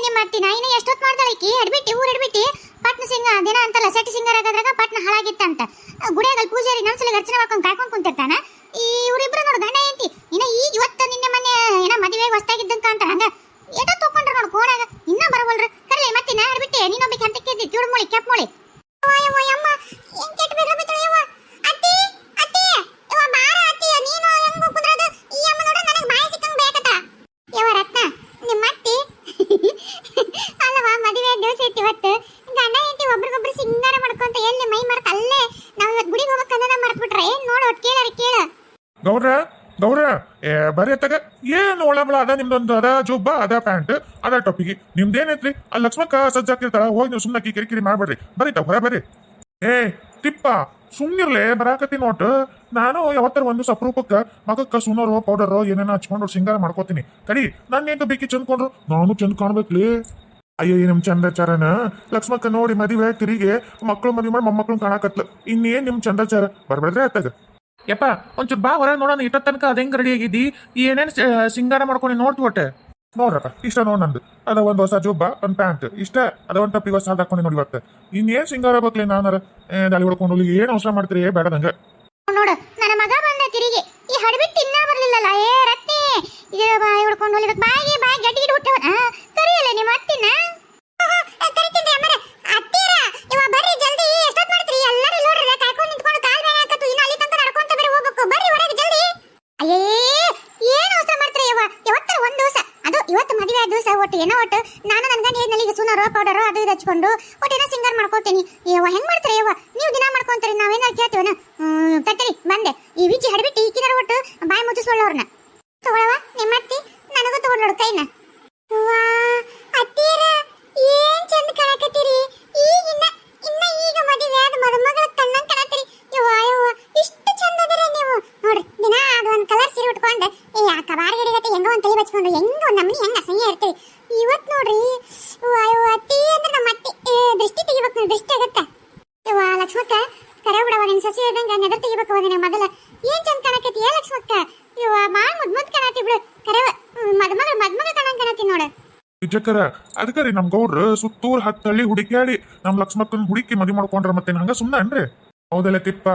ನಿಮ್ಮ ಅತ್ತಿನ ಇನ್ನು ಎಷ್ಟೊತ್ತು ಮಾಡ್ದಾಳಕಿ ಅಡ್ಬಿಟ್ಟಿ ಊರ್ ಅಡ್ಬಿಟ್ಟಿ ಪಟ್ನ ಸಿಂಗ ದಿನ ಅಂತಲ್ಲ ಸೆಟ್ ಸಿಂಗಾರ ಆಗೋದ್ರಾಗ ಪಟ್ನ ಹಾಳಾಗಿತ್ತಂತ ಗುಡಿಯಾಗಲ್ ಪೂಜಾರಿ ನನ್ಸಲ ಅರ್ಚನೆ ಮಾಡ್ಕೊಂಡು ಕಾಯ್ಕೊಂಡು ಕುಂತಿರ್ತಾನ ಈ ಇವರಿಬ್ರು ನೋಡು ಗಂಡ ಹೆಂಡತಿ ಇನ್ನ ಈಗ ಇವತ್ತು ನಿನ್ನೆ ಮೊನ್ನೆ ಏನ ಮದುವೆಗೆ ಹೊಸ್ತಾಗಿದ್ದಂತ ಅಂತಾರ ಹಂಗ ಏಟೋ ತಕೊಂಡ್ರ ನೋಡು ಕೋಣಾಗ ಇನ್ನ ಬರವಲ್ರ ಕರ್ಲಿ ಮತ್ತಿನ ಅಡ್ಬಿಟ್ಟೆ ನೀನೊಬ್ಬಕ್ಕೆ ಹಂತಕ್ಕೆ ಇದ್ದಿ ಕಿವುಡು ಮೂಳಿ ಕೆಪ್ ಮೂಳಿ ಅಮ್ಮ ಏನ್ ಕೆಟ್ಟ ಬೇಗ ಬಿತ್ತಳೆ ಯವ್ವ ಅತ್ತಿ ಅತ್ತಿ ಯವ್ವ ಬಾರ ಅತ್ತಿ ನೀನು ಹೆಂಗ ಕುದ್ರದು ಈ ಅಮ್ಮ ನೋಡ ನನಗೆ ಬಾಯಿ ಸಿಕ್ಕಂಗ್ ಬೇಕತ್ತ ಯವ್ವ ರತ್ನ ನಿಮ್ಮ ಅತ್ತಿ ಅಲ್ಲವಾ ಮದುವೆ ದಿವಸ ಐತಿ ಇವತ್ತು ಗಂಡ ಹೆಂಡತಿ ಒಬ್ರಿಗೊಬ್ರು ಸಿಂಗಾರ ಮಾಡ್ಕೊಂತ ಎಲ್ಲಿ ಮೈ ಮರ್ತ ಅಲ್ಲೇ ನಾವು ಇವತ್ತು ಗುಡಿಗೆ ಹೋಗಕ್ಕೆ ಕನ್ನಡ ಮರ್ತ್ಬಿಟ್ರೆ ಏನ್ ನೋಡು ಒಟ್ಟು ಕೇಳಾರ ಕೇಳ ಗೌಡ್ರ ಗೌಡ್ರ ಬರೀ ತಗ ಏನು ಒಳಬಳ ಅದ ನಿಮ್ದೊಂದು ಅದ ಜೋಬ್ಬ ಅದ ಪ್ಯಾಂಟ್ ಅದ ಟೊಪ್ಪಿಗೆ ನಿಮ್ದೇನೈತ್ರಿ ಅಲ್ಲಿ ಲಕ್ಷ್ಮಕ್ಕ ಸಜ್ಜಾಕಿರ್ತಾಳ ಹೋಗಿ ನೀವು ಸುಮ್ಮನೆ ಕಿರಿಕಿರಿ ಮಾಡ್ಬೇಡ್ರಿ ಬರೀತಾವ ಹೊರ ಬರ್ರಿ ಏ ತಿಪ್ಪ ಸುಮ್ನಿರ್ಲೆ ಬರಾಕತಿ ನೋಟ್ ನಾನು ಯಾವತ್ತರ ಒಂದು ಅಪರೂಪಕ್ಕ ಮಗಕ್ಕ ಸುನೋರು ಪೌಡರು ಏನೇನೋ ಹಚ್ಕೊಂಡು ಸಿಂಗಾರ ಮಾಡ್ಕೋತೀನಿ ತಡಿ ನನ್ನೇನು ಬೇಕಿ ಚಂದ್ಕೊಂಡ್ರು ನಾನು ಚಂದ ಕಾಣ್ಬೇಕ್ಲಿ ಅಯ್ಯೋ ನಮ್ ಚಂದಾಚಾರನ ಲಕ್ಷ್ಮಕ್ಕ ನೋಡಿ ಮದುವೆ ತಿರಿಗೆ ಮಕ್ಕಳು ಮದುವೆ ಮಾಡಿ ಮೊಮ್ಮಕ್ಕಳು ಕಾಣಕತ್ಲ ಇನ್ನೇನ್ ನಿಮ್ ಚಂದಾಚಾರ ಬರ್ಬೇಡ್ರೆ ಆತಾಗ ಯಪ್ಪ ಒಂಚೂರು ಬಾ ಹೊರ ನೋಡೋಣ ಇಟ್ಟ ತನಕ ಅದ ಹೆಂಗ್ ರೆಡಿ ಆಗಿದ್ದಿ ಏನೇನ್ ಸಿಂಗಾರ ಮಾಡ್ಕೊಂಡು ನೋಡ್ತು ಒಟ್ಟೆ ನೋಡ್ರಪ್ಪ ಇಷ್ಟ ನೋಡ್ ನಂದು ಅದ ಒಂದ್ ಹೊಸ ಜುಬ್ಬ ಒಂದ್ ಪ್ಯಾಂಟ್ ಇಷ್ಟ ಅದ ಒಂದ್ ಟಪ್ಪಿ ಹೊಸ ಹಾಕೊಂಡು ನೋಡಿ ಇವತ್ತು ಇನ್ನೇನ್ ಸಿಂಗಾರ ಬೇಕ್ಲಿ ನಾನಾರ ದಾಳಿ ಹೊಡ್ಕೊಂಡು ಏನ್ ಅವಸರ ಮಾಡ್ತೀರಿ ಬೇಡದಂಗ ನೋಡು ನನ್ನ ಮಗ ಬಂದ ತಿರುಗಿ ಈ ಹಡಬಿಟ್ಟು ಇನ್ನೂ ಬರ್ಲಿಲ್ಲಲ್ಲ ಏ ರತ್ನಿ ಇದು ಬಾಯಿ ಹೊಡ್ಕೊಂಡು ಹೋಲಿಬೇಕು ಬಾಯಿಗೆ ಬಾಯಿ ಗಡ್ಡಿ ಗಿಡ ಹುಟ್ಟವ ಕರಿಯಲ್ಲ ನಿಮ್ಮ ಅತ್ತಿನ ಕರಿತೀನಿ ಅಮ್ಮರ ಅತ್ತೀರ ಇವ ಬರ್ರಿ ಜಲ್ದಿ ಎಷ್ಟೊತ್ತು ಮಾಡ್ತೀರಿ ಎಲ್ಲರೂ ನೋಡ್ರಿ ಕಾಯ್ಕೊಂಡು ನಿಂತ್ಕೊಂಡು ಕಾಲ್ ಬೇನೆ ಹಾಕತ್ತು ಇನ್ನು ಅಲ್ಲಿ ತನಕ ನಡ್ಕೊಂತ ಬೇರೆ ಹೋಗ್ಬೇಕು ಬರ್ರಿ ಹೊರಗೆ ಜಲ್ದಿ ಅಯ್ಯೇ ಏನು ಅವಸರ ಮಾಡ್ತೀರಿ ಇವ ಇವತ್ತರ ಒಂದು ದಿವಸ ಅದು ಇವತ್ತು ಮದುವೆ ಆದ ದಿವಸ ಒಟ್ಟು ಏನೋ ಒಟ್ಟು ನಾನು ನನ್ನ ಗಂಡ ಏನಲ್ಲಿ ಸುನರು ಪೌಡರು ಅದು ಇದು ಹಚ್ಕೊಂಡು ಒಟ್ಟು ಏನೋ ಸಿಂಗಾರ ಮಾಡ್ಕೊತೀನಿ ಇವ ಹೆಂಗ್ ಮಾಡ್ತಾರೆ ಇವ ನೀವು ದಿನ ಮಾಡ್ಕೊಂತೀರಿ ನಾವೇನಾರು ಕೇಳ್ತೀವನ ತಟ್ಟರಿ ಬಂದೆ ಈ ವಿಚಿ ಹಡಬಿಟ್ಟು ಈಕಿದಾರ ಒಟ್ಟು ಬಾಯಿ ಮುಚ್ಚಿಸ್ಕೊಳ್ಳೋರ್ನ ತಗೊಳವ ನಿಮ್ಮ ಅತ್ತಿ ನನಗೂ ತಗೊಂಡೋಡು ಕೈನ ವಾ ಅತ್ತೀರ ಏನ್ ಚಂದ ಕಾಣಕತ್ತೀರಿ ಈಗಿನ್ನ ಇನ್ನ ಈಗ ಮದುವೆ ಆದ ಮದುಮಗಳ ಕಣ್ಣಂಗ್ ಕಾಣತ್ತೀರಿ ಯವ್ವ ಯವ್ವ ಇಷ್ಟು ಚಂದ ಅದರ ನೀವು ನೋಡ್ರಿ ದಿನ ಅದು ಒಂದು ಕಲರ್ ಸೀರೆ ಉಟ್ಕೊಂಡು ಆ ಕಬಾರ್ ಗಿಡಗತ್ತೆ ಹೆಂಗೋ ಒಂದು ತಲೆ ಬಚ್ಕೊಂಡು ಹೆಂಗೋ ಒಂದು ನಮ್ಮನಿ ಹೆಂಗ ಅಸಹ್ಯ ಇರ್ತೀವಿ ಇವತ್ತು ನೋಡ್ರಿ ಯವ್ವ ಅತ್ತಿ ಅಂದ್ರೆ ನಮ್ಮ ಅತ್ತಿ ದೃಷ್ಟಿ ತೆಗಿಬೇಕು ನೀವು ದೃಷ್ಟಿ ಆಗತ್ತೆ ಯವ್ವ ಲಕ್ಷ್ಮಕ್ಕ ಕರೆ ಬಿಡವ ನಿನ್ ಸಸಿ ಹೇಳ್ದಂಗ ನೆದರ್ ತೆಗಿಬೇಕು ಹೋಗಿನ ಮೊದಲ ಏನ್ ಚಂದ ಕಾಣಕತ್ತಿ ಏ ಲಕ್ಷ್ಮಕ್ಕ ಯವ್ವ ಬಾಳ್ ಮುದ್ ಕಾಣತಿ ಬಿಡು ಕರೆ ಮದ್ಮಗ ಕಾಣಂಗ್ ಕಾಣತಿ ನೋಡ ವಿಜಯಕರ ಅದಕ್ಕರಿ ನಮ್ ಗೌಡ್ರ ಸುತ್ತೂರ್ ಹತ್ತಳ್ಳಿ ಹುಡುಕ್ಯಾಡಿ ನಮ್ ಲಕ್ಷ್ಮಕ್ಕನ್ ಹುಡುಕಿ ಮದಿ ಮಾಡ್ಕೊಂಡ್ರ ಮತ್ತೆ ಹಂಗ ಸುಮ್ಮನೆ ಅನ್ರಿ ಹೌದಲ್ಲ ತಿಪ್ಪ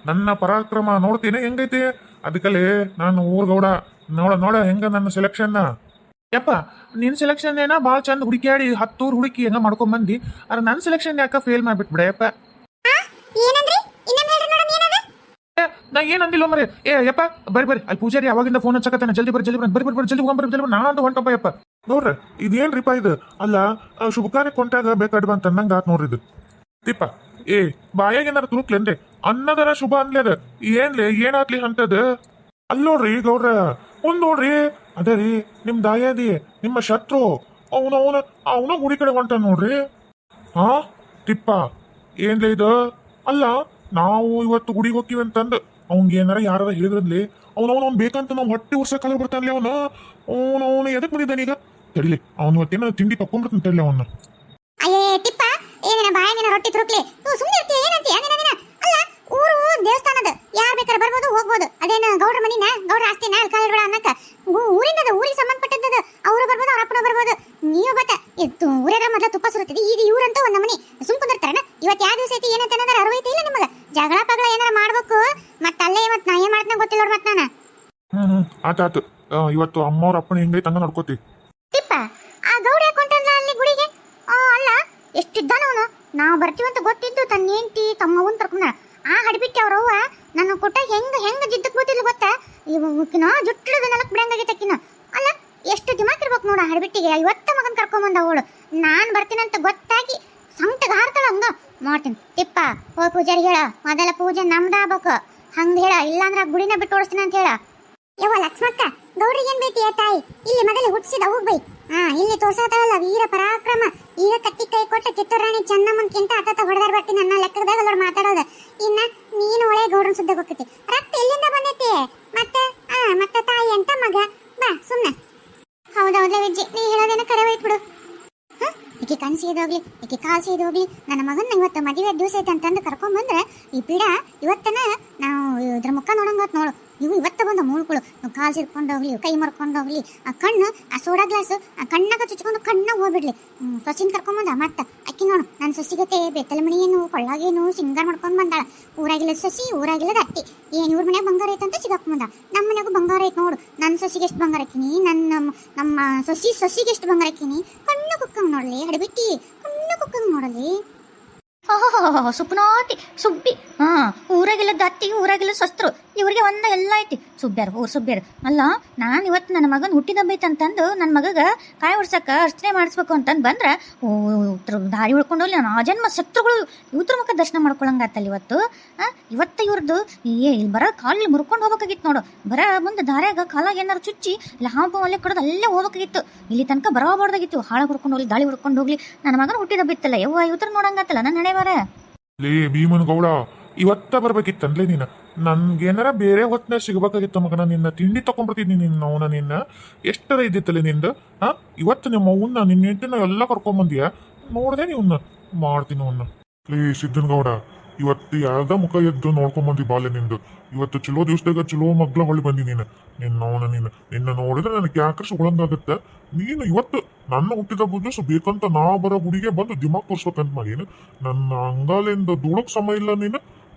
ನನ್ನ ಪರಾಕ್ರಮ ನೋಡ್ತೀನಿ ಹೆಂಗೈತಿ ಅದಕ್ಕಲ್ಲಿ ನಾನು ಊರ್ ಗೌಡ ನೋಡ ಹೆಂಗ ನನ್ನ ಸೆಲೆಕ್ಷನ್ ಯಪ್ಪ ನಿನ್ ಸೆಲೆಕ್ಷನ್ ಏನ ಭಾಳ ಚಂದ ಹುಡುಕ್ಯಾಡಿ 10 ಹುಡುಕಿ ಹೆಂಗ ಮಾಡ್ಕೊಂಡ್ ಬಂದಿ ಅದ್ರ ನನ್ ಸೆಲೆಕ್ಷನ್ ಯಾಕ ಫೇಲ್ ಮಾಡ್ಬಿಟ್ಬಿಡಯಪ್ಪ ಏನಂದ್ರಿ ಇನ್ನೊಮ್ಮೆ ಹೇಳ್ರಿ ನೋಡೋಣ ಏನದ ನಾ ಏನ್ ಅಂದಿಲ್ಲ ಮರೆ ಏ ಯಪ್ಪ ಬರ್ರಿ ಅಲ್ಲಿ ಪೂಜಾರಿ ಅವಾಗಿಂದ ಫೋನ್ ಹಚ್ಚಕತ್ತಾನ ಜಲ್ದಿ ಬರ್ರಿ ಜಲ್ದಿ ಹೋಗ್ಬರ್ರಿ ನಾನಂತ ಹೊಂಟಪ್ಪ ಯಪ್ಪ ನೋಡ್ರಿ ಇದೇನ್ರಿಪ್ಪ ಇದು ಅಲ್ಲ ಶುಭ ಕಾರ್ಯ ಕೊಂಟಾಗ ಬೇಕಾಡ್ ಬಂತ ಅನ್ನಂಗ ಆತ್ ನೋಡ್ರಿ ಇದು ತಿಪ್ಪ ಏ ಬಾಯಾಗ ಏನಾರ ತುರುಕ್ಲೇನ್ರಿ ಅನ್ನದರ ಶುಭ ಅನ್ಲೇದ ಏನ್ಲಿ ಏನಾಗ್ಲಿ ಅಂತದ ಅಲ್ ನೋಡ್ರಿ ಗೌಡ್ರ ಒಂದ್ ನೋಡ್ರಿ ಅದೇ ರೀ ನಿಮ್ ದಾಯಾದಿ ನಿಮ್ಮ ಶತ್ರು ಅವನ ಗುಡಿ ಕಡೆ ಹೊಂಟ ನೋಡ್ರಿ ಹಾ ತಿಪ್ಪ ಏನ್ಲೇ ಇದು ಅಲ್ಲ ನಾವು ಇವತ್ತು ಗುಡಿಗೆ ಹೋಗ್ತೀವಿ ಅಂತಂದ್ ಅವ್ನ್ಗೆ ಏನಾರ ಯಾರ ಹೇಳಿದ್ರಲ್ಲಿ ಅವ್ನು ಬೇಕಂತ ನಾವು ಹೊಟ್ಟೆ ಉರ್ಸಕ್ಕಾಗ ಬರ್ತಾನ್ಲಿ ಅವನು ಎದಕ್ ಬಂದಿದ್ದಾನೆ ಈಗ ತಡಿಲಿ ಅವ್ನು ಇವತ್ತೇನ ತಿಂಡಿ ತಕೊಂಡ್ಬಿಡ್ತಾನೆ ತಡಿಲಿ ಅವನ್ನ ಅಯ್ಯೇ ತಿಪ್ಪ ಏನೇನ ಬಾಯಾಗಿನ ರೊಟ್ಟಿ ತುರುಕ್ಲಿ ಸುಮ್ಮನೆ ಇರ್ತೀಯ ಏನಂತೀಯ ದಿನ ಅಲ್ಲ ಊರು ದೇವಸ್ಥಾನದ ಯಾರು ಬೇಕಾದ್ರೆ ಬರ್ಬೋದು ಹೋಗ್ಬೋದು ಅದೇನ ಗೌಡ್ರ ಮನಿನ ಗೌಡ್ರ ಆಸ್ತಿನ ಅಲ್ಲಿ ಕಾಲಿಡ್ಬೇಡ ಅನ್ನಕ ಊರಿಂದದ ಊರಿಗೆ ಸಂಬಂಧಪಟ್ಟದ್ದು ಅವರು ಬರ್ಬೋದು ಅವ್ರ ಅಪ್ಪನ ಬರ್ಬೋದು ನೀವು ಬತ್ತ ಊರಾಗ ಮೊದಲ ತುಪ್ಪ ಸುರುತ್ತದೆ ಈಗ ಇವ್ರಂತೂ ಒಂದ್ ನಮನಿ ಸುಮ್ ಕುಂದಿರ್ತಾರನ ಇವತ್ತು ಯಾವ ದಿವಸ ಐತಿ ಏನಂತ ಏನಾರ ಅರಿವೈತಿ ಇಲ್ಲ ನಿಮಗ ಜಗಳ ಪಗಳ ಏನಾರ ಮಾಡ್ಬೇಕು ಮತ್ತ ಅಲ್ಲೇ ಇವತ್ತು ನಾ ಏನ್ ಮಾಡ್ತಾನ ಗೊತ್ತಿಲ್ಲ ನೋಡ್ ಮತ್ ನಾನು ಆತಾತು ಇವತ್ತು ಅಮ್ಮವ್ರ ಅಪ್ಪನ ಹೆಂಗೈತೆ ಹಂಗ ನೋಡ್ಕೋತಿ ತಿಪ್ಪ ಆ ಗೌಡ ಯಾಕೊಂಟಲ್ಲ ಅಲ್ಲಿ ಗುಡಿಗೆ ಅಲ್ಲ ಎಷ್ಟಿದ್ದಾನ ಅವನು ನಾವು ಬರ್ತೀವಂತ ಗೊತ್ತಿದ್ದು ತನ್ನ ಹೆಂಡತಿ ತಮ್ಮವನ್ ತರ್ಕೊಂಡ ಆ ಹಡಿಬಿಟ್ಟಿ ಅವ್ರವ್ವ ನನ್ನ ಕೊಟ್ಟ ಹೆಂಗ ಜಿದ್ದಕ್ ಗೊತ್ತಿಲ್ಲ ಗೊತ್ತಾ ಇವಕಿನ ಜುಟ್ಟದ ನೆಲಕ್ ಬಿಡಂಗಾಗಿತ್ತಕಿನ ಅಲ್ಲ ಎಷ್ಟು ದಿಮಾಕ್ ಇರ್ಬೇಕು ನೋಡ ಹಡಿಬಿಟ್ಟಿಗೆ ಇವತ್ತ ಮಗನ್ ಕರ್ಕೊಂಬಂದ ಅವಳು ನಾನ್ ಬರ್ತೀನಂತ ಗೊತ್ತಾಗಿ ಸಂಕಟಗ ಹಾರ್ತಾಳ ಹಂಗ ಮಾಡ್ತೀನಿ ತಿಪ್ಪ ಓ ಪೂಜಾರಿ ಹೇಳ ಮೊದಲ ಪೂಜೆ ನಮ್ದ ಆಗ್ಬೇಕು ಹಂಗ ಹೇಳ ಇಲ್ಲಾಂದ್ರ ಗುಡಿನ ಬಿಟ್ಟು ಓಡಿಸ್ತೀನಿ ಅಂತ ಹೇಳ ಯವ್ವ ಲಕ್ಷ್ಮಕ್ಕ ಗೌರಿಗೆ ಏನ್ ಬೇಟಿ ತಾಯಿ ಇಲ್ಲಿ ಮೊದಲು ಹುಟ್ಟಿಸಿದ ಹೋಗ್ಬೈ ಇಲ್ಲಿ ತೋರ್ಸತಾಳಲ್ಲ ವೀರ ಪರಾಕ್ರಮ ಈಗ ಕತ್ತಿ ಕೈ ಕೊಟ್ಟ ಕಿತ್ತೂರಾಣಿ ಚೆನ್ನಮ್ಮನ್ಕಿಂತ ಅತ್ತ ಹೊಡೆದಾರ ಬರ್ತೀನಿ ನನ್ನ ಲೆಕ್ಕದಾಗ ಅಲ್ಲೋಡ್ ಮಾತಾಡೋದು ಇನ್ನ ನೀನು ಒಳ್ಳೆ ಗೌಡ್ರನ್ ಸುದ್ದ ಹೋಗ್ತೈತಿ ರಕ್ತ ಎಲ್ಲಿಂದ ಬಂದೈತಿ ಮತ್ತೆ ತಾಯಿ ಅಂತ ಮಗ ಬಾ ಸುಮ್ನೆ ಹೌದೌದ್ಲ ವಿಜ್ಜಿ ನೀ ಹೇಳೋದೇನ ಕರೆ ಹೋಯ್ತು ಈಕೆ ಕಣ್ ಸೀದೋಗ್ಲಿ ಈಕೆ ಕಾಲ್ ಸೀದೋಗ್ಲಿ ನನ್ನ ಮಗನ್ನ ಇವತ್ತು ಮದುವೆ ದಿವಸ ಐತೆ ಅಂತಂದು ಕರ್ಕೊಂಡ್ ಬಂದ್ರೆ ಈ ಪೀಡ ಇವತ್ತನ ನಾವು ಇದ್ರ ಮುಖ ನೋಡಂಗತ್ ನೋಡು ಇವು ಇವತ್ತ ಬಂದ ಮೂಳ್ಗಳು ಕಾಲು ಸಿರ್ಕೊಂಡೋಗ್ಲಿ ಕೈ ಮರ್ಕೊಂಡೋಗ್ಲಿ ಆ ಕಣ್ಣು ಆ ಸೋಡಾ ಗ್ಲಾಸ್ ಆ ಕಣ್ಣಾಗ ಚುಚ್ಕೊಂಡು ಕಣ್ಣಾಗ ಹೋಗ್ಬಿಡ್ಲಿ ಸೊಸಿನ ಕರ್ಕೊಂಬಂದ ಮತ್ತ ಅಕ್ಕಿ ನೋಡು ನನ್ನ ಸೊಸಿಗತೆ ಬೆತ್ತಲಮಣಿಯೇನು ಕೊಳ್ಳಾಗೇನು ಸಿಂಗಾರ ಮಾಡ್ಕೊಂಡು ಬಂದಾಳ ಊರಾಗಿಲ್ಲದ ಸೊಸಿ ಊರಾಗಿಲ್ಲದ ಅತ್ತಿ ಏನು ಇವ್ರ ಮನ್ಯಾಗ ಬಂಗಾರ ಐತಂತ ಸಿಗಾಕೊಂಬಂದ ನಮ್ಮ ಮನ್ಯಾಗೂ ಬಂಗಾರ ಐತೆ ನೋಡು ನನ್ನ ಸೊಸಿಗೆ ಎಷ್ಟು ಬಂಗಾರ ಹಾಕಿನಿ ನಮ್ಮ ಸೊಸಿಗೆ ಎಷ್ಟು ಬಂಗಾರ ಹಾಕಿನಿ ಕಣ್ಣು ಕುಕ್ಕಂಗ್ ನೋಡಲಿ ಹಡಬಿಟ್ಟಿ ಕಣ್ಣು ಕುಕ್ಕಂಗ್ ನೋಡಲಿ ಓಹೋ ಸುಪ್ನಾತಿ ಸುಬ್ಬಿ ಹಾ ಊರಾಗಿಲ್ಲದ ಅತ್ತಿ ಊರಾಗಿಲ್ಲ ಸಸ್ತ್ರು ಇವ್ರಿಗೆ ಒಂದ ಎಲ್ಲ ಐತಿ ಸುಬ್ಬ್ಯಾರ ಊರ್ ಸುಬ್ಬ್ಯಾರ ಅಲ್ಲ ನಾನು ಇವತ್ತು ನನ್ನ ಮಗನ ಹುಟ್ಟಿದಬ್ಬೈತಂತಂದು ನನ್ನ ಮಗಗ ಕಾಯಿ ಹೊಡ್ಸಕ್ಕ ಅರ್ಚನೆ ಮಾಡಿಸ್ಬೇಕು ಅಂತಂದು ಬಂದ್ರೆ ದಾರಿ ಉಳ್ಕೊಂಡೋಗ್ಲಿ ನಾನು ಆ ಜನ್ಮ ಶತ್ರುಗಳು ಇವ್ರ ಮುಖ ದರ್ಶನ ಮಾಡ್ಕೊಳಂಗಾತಲ್ಲ ಇವತ್ತು ಇವ್ರದ್ದು ಇಲ್ಲಿ ಬರೋ ಕಾಲಲ್ಲಿ ಮುರ್ಕೊಂಡು ಹೋಗ್ಬೇಕಾಗಿತ್ತು ನೋಡು ಬರ ಮುಂದೆ ದಾರ್ಯಾಗ ಕಾಲಾಗ ಏನಾರು ಚುಚ್ಚಿ ಇಲ್ಲ ಹಾಂಪು ಒಲೆ ಕೊಡೋದು ಅಲ್ಲೇ ಹೋಗ್ಬೇಕಾಗಿತ್ತು ಇಲ್ಲಿ ತನಕ ಬರಬಾರ್ದಾಗಿತ್ತು ಹಾಳ ಹುಡ್ಕೊಂಡು ಹೋಗ್ಲಿ ದಾಳಿ ಹುಡ್ಕೊಂಡು ಹೋಗ್ಲಿ ನನ್ನ ಮಗನ ಹುಟ್ಟಿದಬ್ಬಿತ್ತಲ್ಲ ಯವ್ವ ಇವ್ರ ನೋಡಂಗಾತಲ್ಲ ನನ್ನ ಹಣೆ ಬರ ಲೇ ಭೀಮನ್ ಗೌಡ ಇವತ್ತ ಬರ್ಬೇಕಿತ್ತನ್ಲೇ ನೀನು ನನ್ಗೇನಾರ ಬೇರೆ ಹೊತ್ತಿನ ಸಿಗಬೇಕಾಗಿತ್ತು ಮಗನ ನಿನ್ನ ತಿಂಡಿ ತಗೊಂಡ್ಬರ್ತಿದ್ನಿ ನಿನ್ನ ಎಷ್ಟರ ಇದ್ದಿತ್ತಲ್ಲ ನಿಂದು ಇವತ್ತು ನಿಮ್ಮ ಅವ್ವನ್ನ ನಿನ್ನ ಹೆಂಡತಿನ ಎಲ್ಲ ಕರ್ಕೊಂಬಂದಿಯ ನೋಡ್ದೆ ನೀವನ್ನ ಮಾಡ್ತೀನಿ ಅವನ್ನ ಲೇ ಸಿದ್ದನ್ ಗೌಡ ಇವತ್ತು ಯಾವ್ದ ಮುಖ ಎದ್ದು ನೋಡ್ಕೊಂಬಂದಿ ಬಾಲ್ಯ ನಿಂದು ಇವತ್ತು ಚಲೋ ದಿವಸದಾಗ ಚಲೋ ಮಗ್ಲ ಹೊಳ್ಳಿ ಬಂದಿ ನಿನ್ನ ನೋಡಿದ್ರೆ ನನಗೆ ಯಾಕ್ರೆ ಸುಗಳಂಗಾಗತ್ತೆ ನೀನು ಇವತ್ತು ನನ್ನ ಹುಟ್ಟಿದ ಬುದ್ಧು ಬೇಕಂತ ನಾ ಬರೋ ಗುಡಿಗೆ ಬಂದು ದಿಮಾಗ್ ತೋರ್ಸ್ಬೇಕಂತ ಮಾಡೀನು ನನ್ನ ಅಂಗಾಲಿಂದ ದೂಳಕ್ ಸಮಯ ಇಲ್ಲ ನೀನು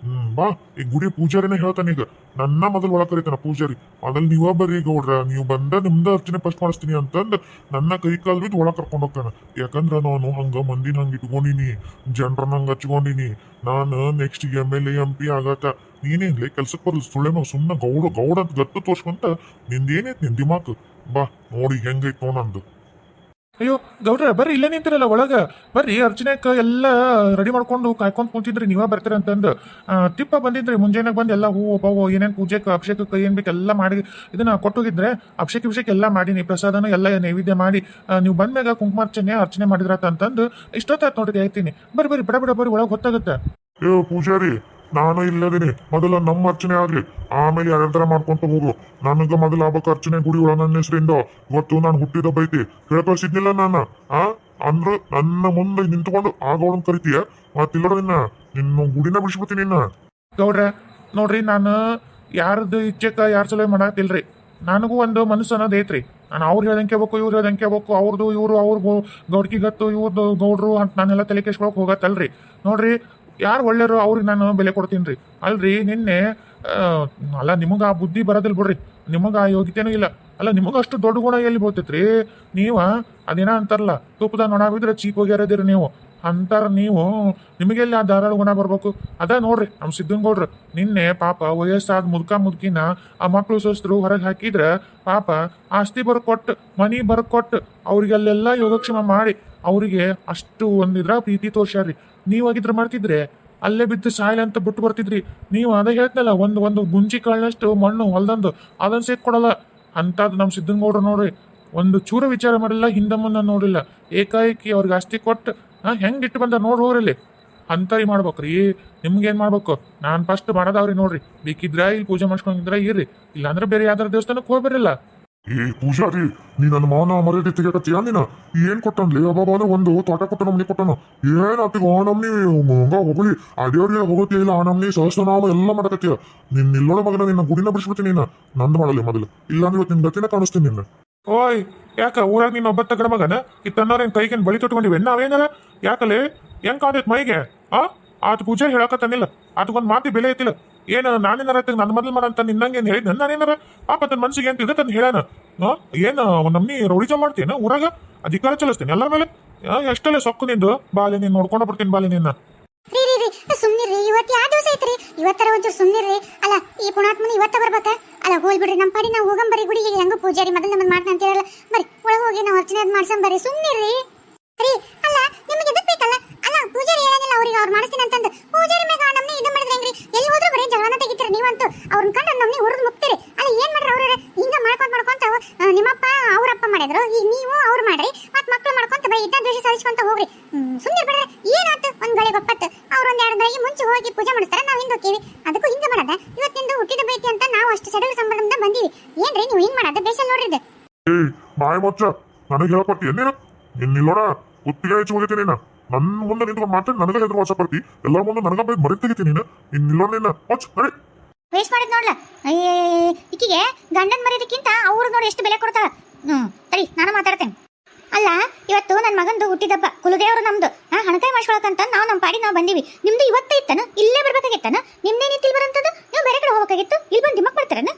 ಬಾ ಈ ಗುಡಿ ಪೂಜಾರಿನೇ ಹೇಳ್ತಾನೆ ಈಗ ನನ್ನ ಮೊದಲು ಒಳಗೆ ಕರೀತಾನ ಪೂಜಾರಿ ಮೊದಲು ನೀವ ಬರ್ರಿ ಗೌಡ್ರ ನೀವು ಬಂದ ನಿಮ್ದ ಅರ್ಚನೆ ಫಸ್ಟ್ ಮಾಡಿಸ್ತೀನಿ ಅಂತಂದು ನನ್ನ ಕೈ ಕಾಲ್ ಬಿದ್ದು ಒಳಗೆ ಕರ್ಕೊಂಡು ಹೋಗ್ತಾನ ಯಾಕಂದ್ರ ನಾನು ಹಂಗ ಮಂದಿನ ಹಂಗೆ ಇಟ್ಕೊಂಡಿನಿ ಜನರನ್ನ ಹಂಗ ಹಚ್ಕೊಂಡಿನಿ ನಾನು ನೆಕ್ಸ್ಟ್ MLA MP ಆಗತ್ತ ನೀನೇನ್ಲಿ ಕೆಲ್ಸಕ್ಕೆ ಬರಲ್ ಸುಳ್ಳೆನೋ ಸುಮ್ಮನೆ ಗೌಡ ಅಂತ ಗತ್ತು ತೋರ್ಸ್ಕೊಂತ ನಿಂದೇನೈತಿ ನಿನ್ ದಿಮಾಕ್ ಬಾ ನೋಡಿ ಹೆಂಗೈತೋ ನಂದು ಅಯ್ಯೋ ಗೌಡ್ರ ಬರ್ರಿ ಇಲ್ಲೇ ನಿಂತಿರಲ್ಲ ಒಳಗ ಬರ್ರಿ ಅರ್ಚನೆಕ ಎಲ್ಲ ರೆಡಿ ಮಾಡ್ಕೊಂಡು ಕಾಯ್ಕೊಂಡು ಕುಂತಿದ್ರಿ ನೀವ ಬರ್ತೀರ ಅಂತಂದು ತಿಪ್ಪ ಬಂದಿದ್ರಿ ಮುಂಜಾನೆ ಬಂದು ಎಲ್ಲ ಹೂವು ಪಾವು ಏನೇನು ಪೂಜೆಗೆ ಅಭಿಷೇಕಕ್ಕೆ ಏನ್ ಬೇಕು ಎಲ್ಲ ಮಾಡಿ ಇದನ್ನ ಕೊಟ್ಟೋಗಿದ್ರೆ ಅಭಿಷೇಕ ಎಲ್ಲ ಮಾಡೀನಿ ಪ್ರಸಾದನ ಎಲ್ಲ ನೈವೇದ್ಯ ಮಾಡಿ ನೀವು ಬಂದ್ಮ್ಯಾಗ ಕುಂಕುಮಾರ್ಚನೆ ಅರ್ಚನೆ ಮಾಡಿದ್ರತ ಅಂತಂದು ಇಷ್ಟೊತ್ತಾಯ್ತು ನೋಡ್ರಿ ಹೇಳ್ತೀನಿ ಬರ್ರಿ ಬಡ ಬರ್ರಿ ಒಳಗೆ ಗೊತ್ತಾಗುತ್ತೆ ಏ ಪೂಜಾರಿ ನಾನು ಇಲ್ಲದೇನೆ ಮೊದಲ ನಮ್ಮ ಅರ್ಚನೆ ಆಗ್ಲಿ ಆಮೇಲೆ ಯಾರ್ಯಾರ ಮಾಡ್ಕೊಂತ ಹೋಗು ನನಗ ಮೊದಲ ಹಬ್ಬಕ್ಕ ಅರ್ಚನೆ ಗುಡಿ ಒಳ ನನ್ನ ಹೆಸರಿಂದ ಇವತ್ತು ನಾನು ಹುಟ್ಟಿದ ಬೈತಿ ಹೇಳ್ಕಳ್ಸಿದ್ನಿಲ್ಲ ನಾನು ಅಂದ್ರ ನನ್ನ ಮುಂದೆ ನಿಂತ್ಕೊಂಡು ಆಗೋಳನ್ ಕರಿತೀಯ ಮತ್ತಿಲ್ಲರ ನಿನ್ನ ಗುಡಿನ ಬಿಡಿಸ್ಬಿಡ್ತೀನಿ ನಿನ್ನ ಗೌಡ್ರ ನೋಡ್ರಿ ನಾನು ಯಾರ್ದು ಇಚ್ಛೆಕ ಯಾರ ಸಲಹೆ ಮಾಡಾತಿಲ್ರಿ ನನಗೂ ಒಂದು ಮನಸ್ಸು ಅನ್ನೋದು ಐತ್ರಿ ನಾನು ಅವ್ರು ಹೇಳ್ದಂಗೆ ಬೇಕು ಇವ್ರು ಹೇಳ್ದಂಗೆ ಬೇಕು ಅವ್ರದ್ದು ಇವ್ರು ಅವ್ರಿಗೂ ಗೌಡ್ಕಿ ಗತ್ತು ಇವ್ರದ್ದು ಗೌಡ್ರು ಅಂತ ನಾನೆಲ್ಲ ತಲೆ ಕೆಸ್ಕೊಳಕ್ ಹೋಗತ್ತಲ್ರಿ ನೋಡ್ರಿ ಯಾರು ಒಳ್ಳೆಯರು ಅವ್ರಿಗೆ ನಾನು ಬೆಲೆ ಕೊಡ್ತೀನಿ ರೀ ಅಲ್ರಿ ನಿನ್ನೆ ಅಲ್ಲ ನಿಮಗೆ ಆ ಬುದ್ಧಿ ಬರೋದಿಲ್ಲ ಬಿಡ್ರಿ ನಿಮಗೆ ಆ ಯೋಗ್ಯತೆನೂ ಇಲ್ಲ ಅಲ್ಲ ನಿಮಗೆ ಅಷ್ಟು ದೊಡ್ಡ ಗುಣ ಎಲ್ಲಿ ಬರ್ತೈತ್ರಿ ನೀವು ಅದೇನ ಅಂತಾರಲ್ಲ ತುಪ್ಪದ ನೊಣ ಬಿದ್ರೆ ಚೀಪ್ ಹೋಗ್ಯಾರದಿರಿ ನೀವು ಅಂತಾರ ನೀವು ನಿಮಗೆಲ್ಲಿ ಆ ಧಾರಾಳ ಗುಣ ಬರ್ಬೇಕು ಅದ ನೋಡ್ರಿ ನಮ್ಮ ಸಿದ್ದನಗೌಡ್ರು ನಿನ್ನೆ ಪಾಪ ವಯಸ್ಸಾದ ಮುದುಕಿನ ಆ ಮಕ್ಳು ಸೋಸ್ತರು ಹೊರಗೆ ಹಾಕಿದ್ರ ಪಾಪ ಆಸ್ತಿ ಬರ್ಕೊಟ್ಟು ಮನಿ ಬರ್ಕೊಟ್ಟು ಅವ್ರಿಗೆಲ್ಲೆಲ್ಲ ಯೋಗಕ್ಷೇಮ ಮಾಡಿ ಅವರಿಗೆ ಅಷ್ಟು ಒಂದಿದ್ರ ಪ್ರೀತಿ ತೋರ್ಸ್ಯಾರ್ರಿ ನೀವಾಗಿದ್ರ ಮಾಡ್ತಿದ್ರೆ ಅಲ್ಲೇ ಬಿದ್ದು ಸಾಯಿಲೆ ಅಂತ ಬಿಟ್ಟು ಬರ್ತಿದ್ರಿ ನೀವು ಅದೇ ಹೇಳ್ತಲ್ಲ ಒಂದು ಗುಂಜಿ ಕಾಳಿನಷ್ಟು ಮಣ್ಣು ಹೊಲ್ದಂದು ಅದನ್ನ ಸೇರ್ಕೊಡಲ್ಲ ಅಂತದ್ ನಮ್ಮ ಸಿದ್ದನಗೌಡ್ರು ನೋಡ್ರಿ ಒಂದು ಚೂರ ವಿಚಾರ ಮಾಡಿಲ್ಲ ಹಿಂದೆ ಮುಂದೆ ನೋಡಿಲ್ಲ ಏಕಾಏಕಿ ಅವ್ರಿಗೆ ಆಸ್ತಿ ಕೊಟ್ಟು ಹೆಂಗ್ ಇಟ್ಟು ಬಂದ ನೋಡ್ರಿ ಹೋಗ್ರಲ್ಲಿ ಅಂತರಿ ಮಾಡ್ಬೇಕ್ರಿ ನಿಮ್ಗೇನ್ ಮಾಡ್ಬೇಕು ನಾನ್ ಫಸ್ಟ್ ಮಾಡೋದವ್ರಿ ನೋಡ್ರಿ ಬೇಕಿದ್ರ ಇಲ್ಲಿ ಪೂಜೆ ಮಾಡ್ಸ್ಕೊಂಡಿದ್ರ ಇರ್ರಿ ಇಲ್ಲಾಂದ್ರೆ ಬೇರೆ ಯಾವ್ದಾರ ದೇವಸ್ಥಾನಕ್ಕೆ ಹೋಗ್ಬರಿಲ್ಲ ಏ ಪೂಜಾರಿ ನೀ ನನ್ನ ಮಾನ ಮರ್ಯಾದೆ ತೆಗಿಯಕತ್ತೀಯ ನೀನ ಏನ್ ಕೊಟ್ಟನ್ಲಿ ಅಬ್ಬಾಬಾನ ಒಂದು ತೋಟ ಕೊಟ್ಟ ನಮ್ನಿ ಕೊಟ್ಟನು ಏನ್ ಆತಿಗ ಆ ನಮ್ನಿ ಹಂಗ ಹೋಗಲಿ ಅಡಿಯವ್ರಿಗೆ ಹೋಗತ್ತೀಯ ಇಲ್ಲ ಆ ನಮ್ನಿ ಸಹಸ್ರನಾಮ ಎಲ್ಲ ಮಾಡಕತ್ತೀಯ ನಿನ್ನ ಇಲ್ಲೋಣ ಮಗನ ನಿನ್ನ ಗುಡಿನ ಬಿಡಿಸ್ಬಿಡ್ತೀನಿ ನೀನ ನಂದು ಮಾಡಲಿ ಮೊದಲು ಇಲ್ಲಾಂದ್ರೆ ಇವತ್ತು ನಿನ್ ಗತಿನ ಕಾಣಿಸ್ತೀನಿ ನಿನ್ನ ಓಯ್ ಯಾಕ ಊರಾಗ ನೀನ್ ಒಬ್ಬತ್ತ ಗಡ ಮಗನ ಇತ್ತನ್ನೋರೇನ್ ಕೈಗೇನ್ ಬಳಿ ತೊಟ್ಕೊಂಡಿವೆ ನಾವೇನಲ್ಲ ಯಾಕಲೆ ಹೆಂಗ್ ಕಾದೈತ್ ಮೈಗೆ ಆತ ಪೂಜೆ ಹೇಳಕತ್ತನಿಲ್ಲ ಆತಗೊಂದ್ ಮಾತಿ ಬೆಲೆ ಐತಿಲ್ಲ ಏನ ನಾನೇನಾರ ನನ್ನ ಮೊದಲು ಮಾಡಂತ ನಿನ್ನಂಗೇನ್ ಹೇಳಿದ್ ನಾನೇನಾರ ಪಾಪ ತನ್ನ ಮನ್ಸಿಗೆ ಅಂತ ಇದನ್ನ ಹೇಳಾನ ಏನ ನಮ್ನಿ ರೌಡಿಜ ಮಾಡ್ತೀನ ಊರಾಗ ಅಧಿಕಾರ ಚಲಿಸ್ತೀನಿ ಎಲ್ಲರ ಮೇಲೆ ಎಷ್ಟಲ್ಲೇ ಸೊಕ್ಕು ನಿಂದು ಬಾಲೆ ನೀನ್ ನೋಡ್ಕೊಂಡ ಬರ್ತೀನಿ ಬಾಲೆ ನಿನ್ನ ರೀ ಸುಮ್ನಿರ್ರಿ ಇವತ್ತು ಯಾವ ದಿವಸ ಐತ್ರಿ ಇವತ್ತರ ಒಂಚೂರು ಸುಮ್ನಿರ್ರಿ ಅಲ್ಲ ಈ ಪುಣಾತ್ಮನ ಇವತ್ತ ಬರ್ಬೇಕ ಅಲ್ಲ ಹೋಗ್ಬಿಡ್ರಿ ನಮ್ಮ ಪಾಡಿ ನಾವು ಹೋಗಂಬರಿ ಗುಡಿಗೆ ಹೆಂಗ ಪೂಜಾರಿ ಮೊದಲು ನಮ್ಮನ್ನ ಮಾಡ್ತಾ ಅಂತೀರಲ್ಲ ಬರೀ ಒಳಗೆ ಹೋಗಿ ನಾವು ಅರ್ಚನೆ ಮಾಡ್ಸಂಬರಿ ಸುಮ್ನಿರ್ರಿ ರೀ ಅಲ್ಲ ನಿಮಗೆ ಎದಕ್ ಬೇಕಲ್ಲ ಅಲ್ಲ ಪೂಜಾರಿ ಹೇಳಂಗಿಲ್ಲ ಅವ್ರಿಗೆ ಅವ್ರು ಮಾಡಿಸ್ತೀನಿ ಅಂತಂದು ಪೂಜಾರಿ ಮ್ಯಾಗ ನಮ್ನಿ ಇದು ಮಾಡಿದ್ರೆ ಹೆಂಗ್ರಿ ಎಲ್ಲಿ ಹೋದ್ರು ಬರೀ ಜಗಳನ ತೆಗಿತೀರಿ ನೀವಂತೂ ಅವ್ರನ್ನ ಕಂಡು ನಮ್ನಿ ಹುರಿದು ಮುಕ್ತೀರಿ ಅಲ್ಲ ಏನ್ ಮಾಡ್ರಿ ಅವ್ರ ಹಿಂಗ ಮಾಡ್ಕೊಂತ ನಿಮ್ಮಪ್ಪ ಅವ್ರಪ್ಪ ಮಾಡಿದ್ರು ಈಗ ನೀವು ಅವ್ರು ಮಾಡ್ರಿ ಮತ್ ಮಕ್ಳು ಮಾಡ್ಕೊಂತ ಬರೀ ಇದ್ದ ದ್ವೇಷ ಸಾಧಿಸ್ಕೊಂತ ಹೋಗ್ರಿ ಸುಮ್ಮನೆ ಬಿಡ್ರೆ ಏನಾಯ್ತು ಒಂದ್ ಗಳಿಗೆ ಒಪ್ಪತ್ತು ಅವ್ರ ಒಂದ್ 2 ಬೆಳಗ್ಗೆ ಮುಂಚೆ ಹೋಗಿ ಪೂಜೆ ಮಾಡಿಸ್ತಾರೆ ನಾವು ಹಿಂದೆ ಹೋಗ್ತೀವಿ ಅದಕ್ಕೂ ಹಿಂಗ ಮಾಡದ ಇವತ್ತಿಂದು ಹುಟ್ಟಿದ ಬೈತಿ ಅಂತ ನಾವು ಅಷ್ಟು ಸಡಗರ ಸಂಬಂಧದಿಂದ ಬಂದೀವಿ ಏನ್ರಿ ನೀವು ಹಿಂಗ್ ಮಾಡೋದು ಬೇಸಲ್ ನೋಡ್ರಿ ಇದು ಏಯ್ ಬಾಯ್ ಮೊಚ್ಚ ನನಗೆ ಹೇಳ್ಕೊಡ್ತೀಯ ನೀನು ನಿನ್ನೋಡ ಒತ್ತಿಗೆ ಹೆಚ್ಚು ಹೋಗಿದ್ದೀನಿ ನೀನು ನನ್ನ ಮುಂದೆ ನಿಂತ್ಕೊಂಡು ಮಾತಾಡಿ ನನಗೆ ಹೆದ್ರು ವಾಸ ಬರ್ತಿ ಎಲ್ಲರ ಮುಂದೆ ನನಗ ಮರಿ ತೆಗಿತೀನಿ ನೀನು ನಿನ್ನೋಡ ನಿನ್ನ ಮೊಚ್ಚ ನಡಿ ವೇಸ್ಟ್ ಮಾಡಿದ್ ನೋಡ್ಲ ಈಕಿಗೆ ಗಂಡನ್ ಮರ್ಯಾದಕ್ಕಿಂತ ಅವ್ರು ನೋಡಿ ಎಷ್ಟು ಬೆಲೆ ಕೊಡ್ತಾಳ. ಸರಿ ನಾನು ಮಾತಾಡ್ತೇನೆ. ಅಲ್ಲ ಇವತ್ತು ನನ್ನ ಮಗಂದು ಹುಟ್ಟಿದಬ್ಬ, ಕುಲದೇವರು ನಮ್ದು ಹಣಕಾಯಿ ಮಾಡ್ಕೊಳಕಂತ ನಾವು ನಮ್ಮ ಪಾಡಿ ನಾವು ಬಂದೀವಿ. ನಿಮ್ದು ಇವತ್ತೇ ಇತ್ತನ? ಇಲ್ಲೇ ಬರ್ಬೇಕಾಗಿತ್ತನ? ನಿಮ್ದೇನಿತ್ತು ಇಲ್ಲಿ ಬರಂತದ್ದು? ನೀವು ಬೇರೆ ಕಡೆ ಹೋಗ್ಬೇಕಾಗಿತ್ತು, ಇಲ್ಲಿ ಬಂದು ದಿಮಾಕ್ ಮಾಡ್ತಾರನ?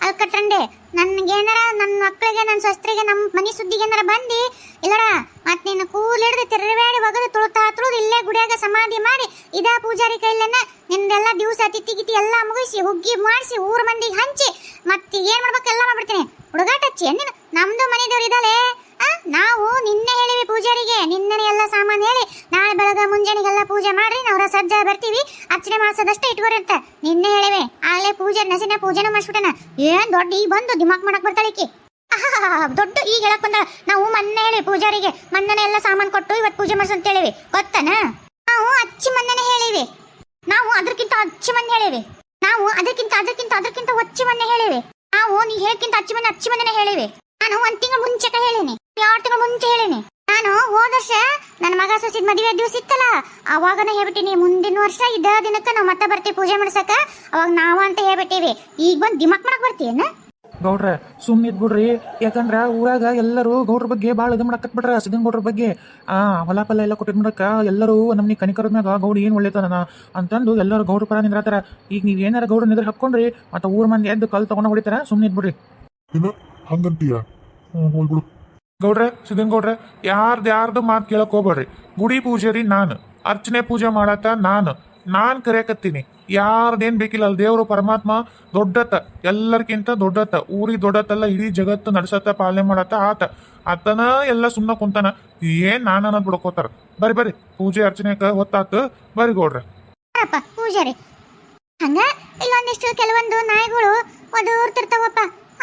ಅಲ್ಕಟ್ರಂಡೆ, ನನ್ಗೇನಾರ ನನ್ನ ಮಕ್ಕಳಿಗೆ ನನ್ನ ಸಸ್ತ್ರಿಗೆ ನಮ್ಮ ಮನೆ ಸುದ್ದಿಗೆ ಏನಾರ ಬಂದು ಇಲ್ಲಡ ಮತ್ ನಿನ್ನ ಕೂಲಿಡ್ದು ತಿರುಗಾಡಿ ಒಗದು ತುಳುದು ಇಲ್ಲೇ ಗುಡಿಯಾಗ ಸಮಾಧಿ ಮಾಡಿ ಇದಾ ಪೂಜಾರಿ ಕೈಲನ್ನ ನಿಂದೆಲ್ಲ ದಿವಸ ತಿತ್ತಿ ಗಿತ್ತಿ ಎಲ್ಲ ಮುಗಿಸಿ ಹುಗ್ಗಿ ಮಾಡಿಸಿ ಊರ ಮಂದಿಗೆ ಹಂಚಿ ಮತ್ತೆ ಏನ್ ಮಾಡ್ಬೇಕೆಲ್ಲ ಮಾಡ್ಬಿಡ್ತೀನಿ. ಹುಡುಗಾಟ ಹಚ್ಚಿ ಏನೇನು ನಮ್ದು ಮನೆದೇವ್ರು ಇದಾಳೆ. ನಾವು ನಿನ್ನೆ ಹೇಳಿವಿ ಪೂಜಾರಿಗೆ, ನಿನ್ನೆ ಎಲ್ಲ ಸಾಮಾನು ಹೇಳಿ ನಾಳೆ ಬೆಳಗ್ಗೆ ಮುಂಜಾನೆಗೆಲ್ಲ ಪೂಜೆ ಮಾಡ್ರಿ, ನಾವ್ರ ಸಜ್ಜ ಬರ್ತೀವಿ, ಅರ್ಚನೆ ಮಾಡ್ಸೋದಷ್ಟೇ ಇಟ್ಕೋರಿ ಅಂತ ನಿನ್ನೆ ಹೇಳಿವೆ. ಆಗ್ಲೇ ಪೂಜೆ ನಸಿನ ಪೂಜೆನ ಮಾಡಿಸ್ಬಿಟ್ಟನ. ಏನ್ ದೊಡ್ಡ ಈ ಬಂದು ದಿಮಾಕ್ ಮಾಡಕ್ ಬರ್ತಾಳಿಕಿ. ದೊಡ್ಡ ಈಗ ಹೇಳಕ್ ಬಂದ. ನಾವು ಮೊನ್ನೆ ಹೇಳಿ ಪೂಜಾರಿಗೆ, ಮೊನ್ನೆ ಎಲ್ಲ ಸಾಮಾನು ಕೊಟ್ಟು ಇವತ್ತು ಪೂಜೆ ಮಾಡ್ಸು ಅಂತ ಹೇಳಿವಿ ಗೊತ್ತನ? ನಾವು ಅಚ್ಚಿ ಮೊನ್ನೆನೆ ಹೇಳಿವಿ, ನಾವು ಅದಕ್ಕಿಂತ ಅಚ್ಚಿ ಮೊನ್ನೆ ಹೇಳಿವಿ, ನಾವು ಅದಕ್ಕಿಂತ ಒಚ್ಚಿ ಮೊನ್ನೆ ಹೇಳಿವಿ, ನಾವು ನೀ ಹೇಳ್ಕಿಂತ ಅಚ್ಚಿ ಮೊನ್ನೆನೆ ಹೇಳಿವಿ. ನಾನು 1 ತಿಂಗಳು ಮುಂಚೆಕ ಹೇಳಿನಿ, 2 ತಿಂಗಳು ಮುಂಚೆ ಹೇಳಿನಿ. ನಾನು ಹೋದ ವರ್ಷ ನನ್ನ ಮಗ ಸೊಸಿದ್ ಮದುವೆ ದಿವಸ ಇತ್ತಲ್ಲ ಅವಾಗನೇ ಹೇಳ್ಬಿಟ್ಟಿನಿ, ಮುಂದಿನ ವರ್ಷ ಇದ ದಿನಕ್ಕ ನಾವು ಮತ್ತೆ ಬರ್ತೀವಿ ಪೂಜೆ ಮಾಡ್ಸಕ, ಅವಾಗ ನಾವು ಅಂತ ಹೇಳ್ಬಿಟ್ಟಿವಿ. ಈಗ ಬಂದು ದಿಮಾಕ್ ಮಾಡಕ್ ಬರ್ತೀಯನ? ಗೌಡ್ರ ಸುಮ್ಮನೆ ಇದ್ಬಿಡ್ರಿ, ಯಾಕಂದ್ರ ಊರಾಗ ಎಲ್ಲರೂ ಗೌಡ್ರ ಬಗ್ಗೆ ಭಾಳ ಇದು ಮಾಡಕ್ ಬಿಟ್ರ. ಸಿದ್ದನ್ ಗೌಡ್ರ ಬಗ್ಗೆ ಹೊಲ ಪಲ್ಲ ಎಲ್ಲ ಕೊಟ್ಟಿದ್ ಮಾಡಕ ಎಲ್ಲರೂ ನಮ್ನಿ ಕನಿಕರದ ಮ್ಯಾಗ ಗೌಡ ಏನ್ ಒಳ್ಳೇತನ ಅಂತಂದು ಎಲ್ಲರೂ ಗೌಡ್ರ ಪರ ನಿಂದ್ರತಾರ. ಈಗ ನೀವ್ ಏನಾರ ಗೌಡ್ರ ನಿದ್ರ ಹಾಕೊಂಡ್ರಿ ಮತ್ತೆ ಊರ್ ಮಂದಿ ಎದ್ದು ಕಲ್ ತಗೊಂಡ್ ಹೊಡಿತಾರ. ಸುಮ್ಮನೆ ಇದ್ಬಿಡ್ರಿ. ಹಂಗಂತೀಯ? ಹೋಗ್ಬಿಡು. ಗೌಡ್ರ ಸಿದ್ದನ್ ಗೌಡ್ರ ಯಾರ್ದು ಮಾತು ಕೇಳಕ್ ಹೋಗ್ಬೇಡ್ರಿ. ಗುಡಿ ಪೂಜಾರಿ ನಾನು, ಅರ್ಚನೆ ಪೂಜೆ ಮಾಡತ್ತ ನಾನ್ ಕರೆಯಕತ್ತೀನಿ. ಯಾರ್ದೇನ್ ಬೇಕಿಲ್ಲ. ಅಲ್ಲಿ ದೇವ್ರು ಪರಮಾತ್ಮ ದೊಡ್ಡತ್ತ, ಎಲ್ಲರ್ಕಿಂತ ದೊಡ್ಡತ್ತ, ಊರಿಗೆ ದೊಡ್ಡತ್ತಲ್ಲ, ಇಡೀ ಜಗತ್ತು ನಡ್ಸತ್ತ, ಪಾಲನೆ ಮಾಡತ್ತ ಆತನ ಎಲ್ಲ ಸುಮ್ಮನೆ ಕುಂತಾನ. ಏನ್ ನಾನ ಬಿಡ್ಕೋತಾರ. ಬರ್ರಿ ಪೂಜೆ ಅರ್ಚನೆಕ ಹೊತ್ತಾತು, ಬರ್ರಿ ಗೌಡ್ರ. ಪೂಜಾರಿ ಹಂಗ ಇಲ್ಲೊಂದಿಷ್ಟು ಕೆಲವೊಂದು ನಾಯಿಗಳು ಒದೂರ್ತಿರ್ತಾವಪ್ಪ.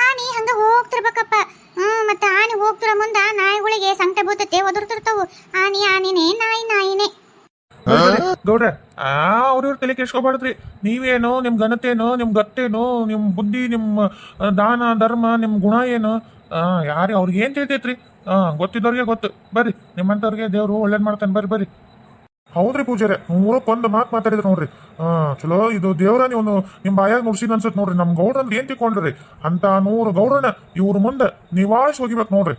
ಆನಿ ಹಂಗ ಹೋಗ್ತಿರ್ಬೇಕಪ್ಪ. ಮತ್ತೆ ಆನಿ ಹೋಗ್ತಿರೋ ಮುಂದ ನಾಯಿಗಳಿಗೆ ಸಂಕಟ ಬೂತತೆ, ಒದರ್ತಿರ್ತಾವು. ಆನಿನೇ ನಾಯಿನೇ. ಗೌಡ್ರ ಅವ್ರವ್ರ ತಲೆ ಕೆಡ್ಸ್ಕೊಬಾರ್ದ್ರಿ. ನೀವೇನು, ನಿಮ್ ಘನತೇನು, ನಿಮ್ ಗತ್ತೇನು, ನಿಮ್ ಬುದ್ಧಿ, ನಿಮ್ಮ ದಾನ ಧರ್ಮ, ನಿಮ್ ಗುಣ ಏನು ಅವ್ರಿಗೆ ಏನ್ ತಿಳಿತೈತ್ರಿ? ಗೊತ್ತಿದ್ದವ್ರಿಗೆ ಗೊತ್ತು. ಬರ್ರಿ, ನಿಮ್ಮಂತವ್ರಿಗೆ ದೇವ್ರು ಒಳ್ಳೇದ್ ಮಾಡ್ತಾನೆ. ಬರ್ರಿ. ಹೌದ್ರಿ ಪೂಜಾರೆ, 100 ಮಾತು ಮಾತಾಡಿದ್ರು ನೋಡ್ರಿ. ಚಲೋ ಇದು ದೇವ್ರ ನೀವು ನಿಮ್ ಬಾಯಾಗ ನುಡ್ಸಿದ್ ಅನ್ಸುತ್ತೆ ನೋಡ್ರಿ. ನಮ್ ಗೌಡ್ರಂದ್ ಏನ್ ತಿಳ್ಕೊಂಡ್ರಿ ಅಂತ 100 ಗೌಡ್ರನ ಇವ್ರ ಮುಂದೆ ನಿವಾಳಿಸಿ ಹೋಗಿಬೇಕು ನೋಡ್ರಿ.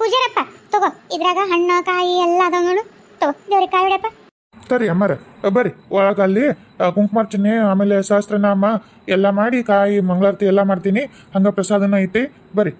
ಪೂಜಾರಪ್ಪ ತಗೋ, ಇದ್ರಾಗ ಹಣ್ಣು ಕಾಯಿ ಎಲ್ಲ ಅದಾವ ನೋಡು, ತಗೋ ದೇವ್ರಿಗೆ ಕಾಯಿ ಹೊಡ್ಯಪ್ಪ. ಸರಿ ಅಮ್ಮಾರ, ಬರ್ರಿ ಒಳಗಲ್ಲಿ ಕುಂಕುಮಾರ್ಚನೆ ಆಮೇಲೆ ಸಹಸ್ರನಾಮ ಎಲ್ಲ ಮಾಡಿ ಕಾಯಿ ಮಂಗಳಾರತಿ ಎಲ್ಲ ಮಾಡ್ತೀನಿ. ಹಂಗ ಪ್ರಸಾದನ ಐತಿ, ಬರ್ರಿ